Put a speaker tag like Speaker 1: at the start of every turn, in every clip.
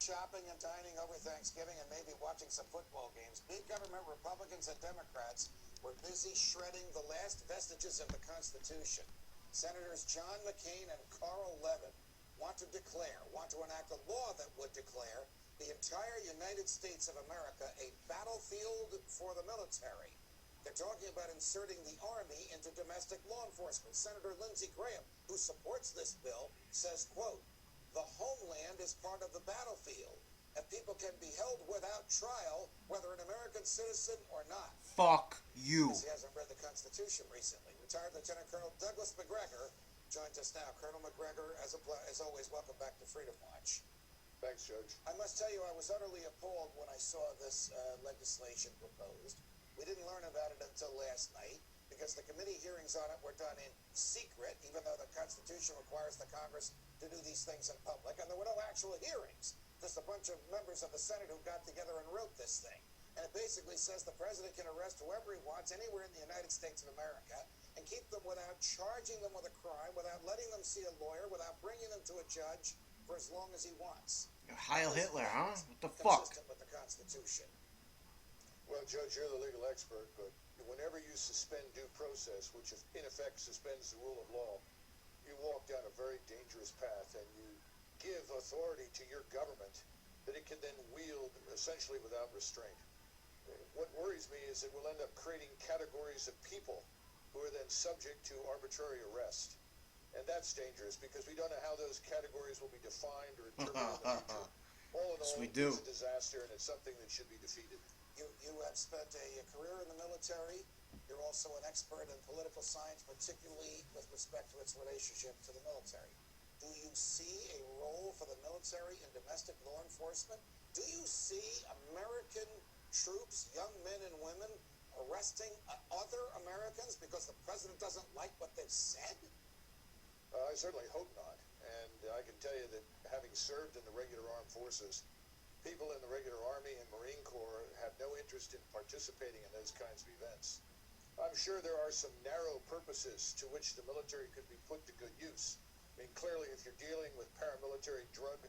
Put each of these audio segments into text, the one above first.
Speaker 1: shopping and dining over Thanksgiving and maybe watching some football games, big government Republicans and Democrats were busy shredding the last vestiges of the Constitution. Senators John McCain and Carl Levin want to enact a law that would declare the entire United States of America a battlefield for the military. They're talking about inserting the Army into domestic law enforcement. Senator Lindsey Graham, who supports this bill, says, quote, "The homeland is part of the battlefield, and people can be held without trial, whether an American citizen or not."
Speaker 2: Fuck you.
Speaker 1: He hasn't read the Constitution recently. Retired Lieutenant Colonel Douglas McGregor joins us now. Colonel McGregor, as always, welcome back to Freedom Watch.
Speaker 3: Thanks, Judge.
Speaker 1: I must tell you, I was utterly appalled when I saw this legislation proposed. We didn't learn about it until last night because the committee hearings on it were done in secret, even though the Constitution requires the Congress to do these things in public. And there were no actual hearings, just a bunch of members of the Senate who got together and wrote this thing. And it basically says the president can arrest whoever he wants anywhere in the United States of America and keep them without charging them with a crime, without letting them see a lawyer, without bringing them to a judge for as long as he wants.
Speaker 2: Heil Hitler, huh? What the fuck?
Speaker 1: Consistent with the Constitution.
Speaker 3: Well, Judge, you're the legal expert, but whenever you suspend due process, which in effect suspends the rule of law, you walk down a very dangerous path and you give authority to your government that it can then wield essentially without restraint. What worries me is that we'll end up creating categories of people who are then subject to arbitrary arrest. And that's dangerous because we don't know how those categories will be defined or interpreted in the future. All in all, it's a disaster and it's something that should be defeated.
Speaker 1: You have spent a career in the military. You're also an expert in political science, particularly with respect to its relationship to the military. Do you see a role for the military in domestic law enforcement? Do you see American troops, young men and women, arresting other Americans because the president doesn't like what they've said?
Speaker 3: I certainly hope not. And I can tell you that having served in the regular armed forces, people in the regular Army and Marine Corps have no interest in participating in those kinds of events. I'm sure there are some narrow purposes to which the military could be put to good use. I mean, clearly, if you're dealing with paramilitary drug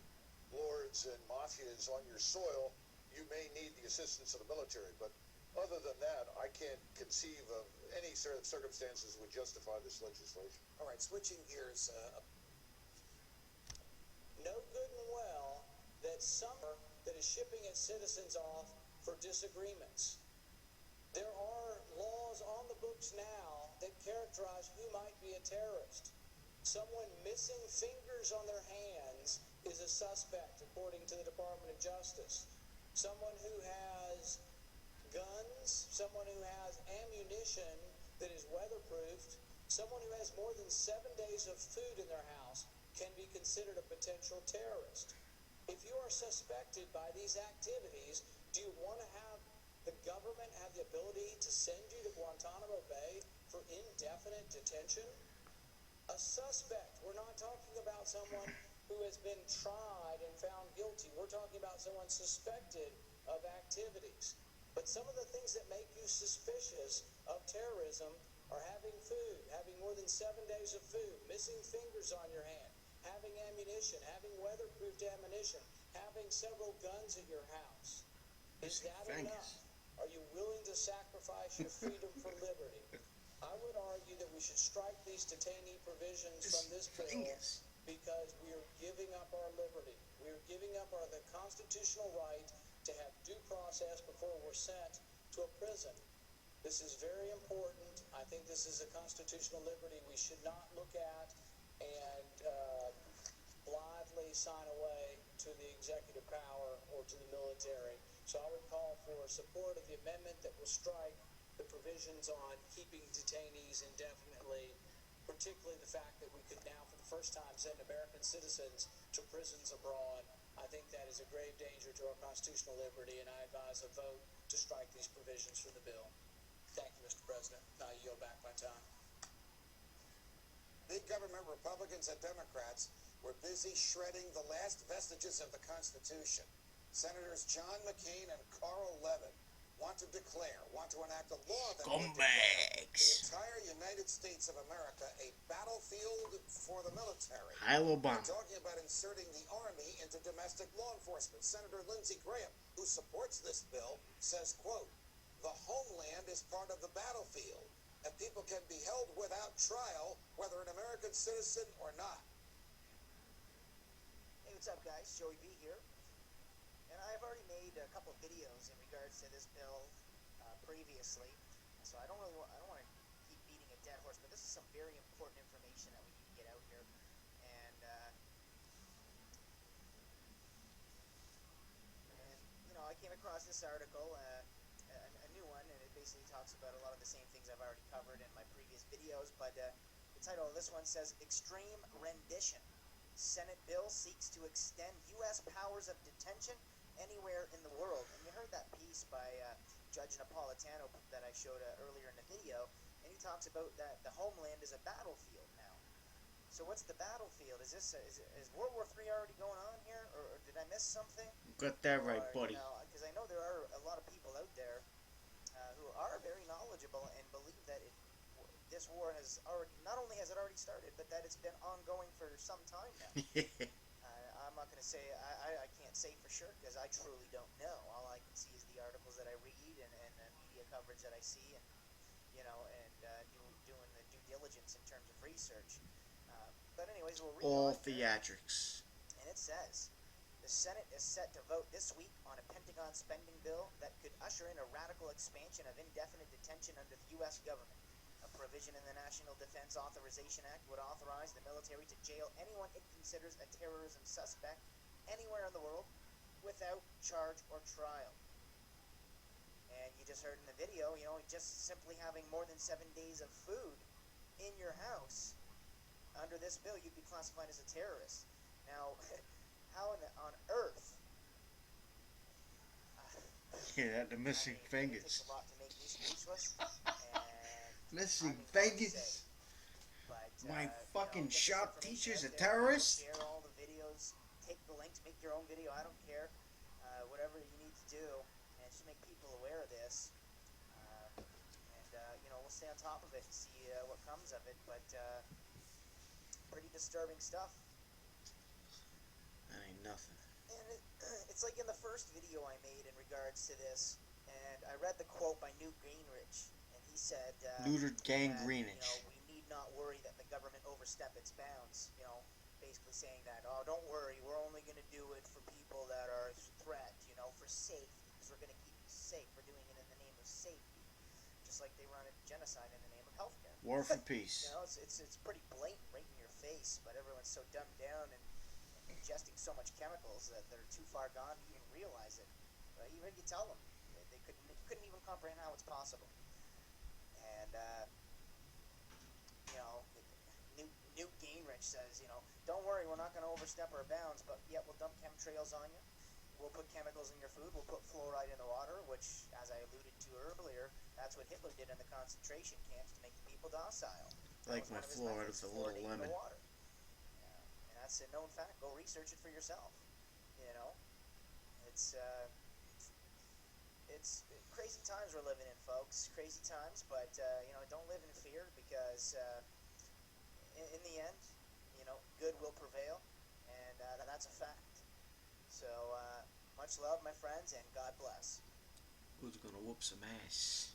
Speaker 3: lords and mafias on your soil, you may need the assistance of the military. But other than that, I can't conceive of any sort of circumstances that would justify this legislation.
Speaker 1: All right, switching gears.
Speaker 4: Know good and well that summer that is shipping its citizens off for disagreements. There are laws on the books now that characterize who might be a terrorist. Someone missing fingers on their hands is a suspect, according to the Department of Justice. Someone who has guns, someone who has ammunition that is weatherproofed, someone who has more than 7 days of food in their house can be considered a potential terrorist. If you are suspected by these activities, do you want to have the government have the ability to send you to Guantanamo Bay for indefinite detention? A suspect. We're not talking about someone who has been tried and found guilty. We're talking about someone suspected of activities. But some of the things that make you suspicious of terrorism are having food, having more than 7 days of food, missing fingers on your hand, having ammunition, having weatherproofed ammunition, having several guns at your house. Is that enough? Are you willing to sacrifice your freedom for liberty? I would argue that we should strike these detainee provisions from this bill because we are giving up our liberty. We are giving up the constitutional right to have due process before we're sent to a prison. This is very important. I think this is a constitutional liberty we should not look at and blithely sign away to the executive power or to the military. So I would call for support of the amendment that will strike the provisions on keeping detainees indefinitely, particularly the fact that we could now, for the first time, send American citizens to prisons abroad. I think that is a grave danger to our constitutional liberty, and I advise a vote to strike these provisions from the bill. Thank you, Mr. President. Now I yield back my time.
Speaker 1: Big government Republicans and Democrats were busy shredding the last vestiges of the Constitution. Senators John McCain and Carl Levin want to enact a law that would declare the
Speaker 2: Scumbags.
Speaker 1: entire United States of America a battlefield for the military.
Speaker 2: Heil Obama.
Speaker 1: They're talking about inserting the Army into domestic law enforcement. Senator Lindsey Graham, who supports this bill, says, quote, "The homeland is part of the battlefield, and people can be held without trial, whether an American citizen or not."
Speaker 5: Hey, what's up, guys? Joey B here. And I've already made a couple of videos in regards to this bill previously, so I don't want to keep beating a dead horse, but this is some very important information that we need to get out here. And you know, I came across this article, a new one, and it basically talks about a lot of the same things I've already covered in my previous videos, but the title of this one says, "Extreme Rendition. Senate bill seeks to extend U.S. powers of detention anywhere in the world." And you heard that piece by Judge Napolitano that I showed earlier in the video, and he talks about that the homeland is a battlefield now. So what's the battlefield? Is World War III already going on here, or did I miss something?
Speaker 2: Got that right, buddy.
Speaker 5: Because I know there are a lot of people out there who are very knowledgeable and believe that this war has already, not only has it already started, but that it's been ongoing for some time now. I'm not going to say, I can't say for sure, because I truly don't know. All I can see is the articles that I read and the media coverage that I see, and you know, and doing the due diligence in terms of research. But anyways, we'll read
Speaker 2: All
Speaker 5: on.
Speaker 2: theatrics.
Speaker 5: And it says, the Senate is set to vote this week on a Pentagon spending bill that could usher in a radical expansion of indefinite detention under the U.S. government. A provision in the National Defense Authorization Act would authorize the military to jail anyone it considers a terrorism suspect anywhere in the world without charge or trial. And you just heard in the video, you know, just simply having more than 7 days of food in your house, under this bill, you'd be classified as a terrorist. Now, how on earth?
Speaker 2: Yeah, the missing
Speaker 5: It
Speaker 2: fingers.
Speaker 5: takes a lot to make me speechless. And
Speaker 2: Missing
Speaker 5: I mean,
Speaker 2: fingers.
Speaker 5: but,
Speaker 2: My
Speaker 5: you know,
Speaker 2: fucking
Speaker 5: get this
Speaker 2: shop
Speaker 5: information
Speaker 2: teacher's
Speaker 5: out
Speaker 2: a
Speaker 5: there,
Speaker 2: terrorist?
Speaker 5: Share all the videos, take the links, make your own video. I don't care. Whatever you need to do, and just make people aware of this. You know, we'll stay on top of it and see what comes of it. But pretty disturbing stuff.
Speaker 2: That ain't nothing.
Speaker 5: And it's like in the first video I made in regards to this, and I read the quote by Newt Gingrich, and he said,
Speaker 2: Luther
Speaker 5: that,
Speaker 2: Gingrich.
Speaker 5: you know, we need not worry that the government overstep its bounds. You know, basically saying that, oh, don't worry, we're only going to do it for people that are a threat, you know, for safety, because we're going to keep you safe. We're doing it in the name of safety, just like they run a genocide in the name of healthcare.
Speaker 2: War for peace.
Speaker 5: You know, it's pretty blatant right in your face, but everyone's so dumbed down and ingesting so much chemicals that they're too far gone to even realize it. But even if you tell them, they couldn't even comprehend how it's possible. And you know, Newt Gingrich says, you know, don't worry, we're not going to overstep our bounds, but yet we'll dump chemtrails on you. We'll put chemicals in your food. We'll put fluoride in the water, which, as I alluded to earlier, that's what Hitler did in the concentration camps to make the people docile.
Speaker 2: Like my fluoride with a little lemon.
Speaker 5: Water. And that's a known fact. Go research it for yourself. You know, it's crazy times we're living in, folks. Crazy times, but you know, don't live in fear, because in the end, you know, good will prevail, and that's a fact. So much love, my friends, and God bless.
Speaker 2: Who's gonna whoop some ass?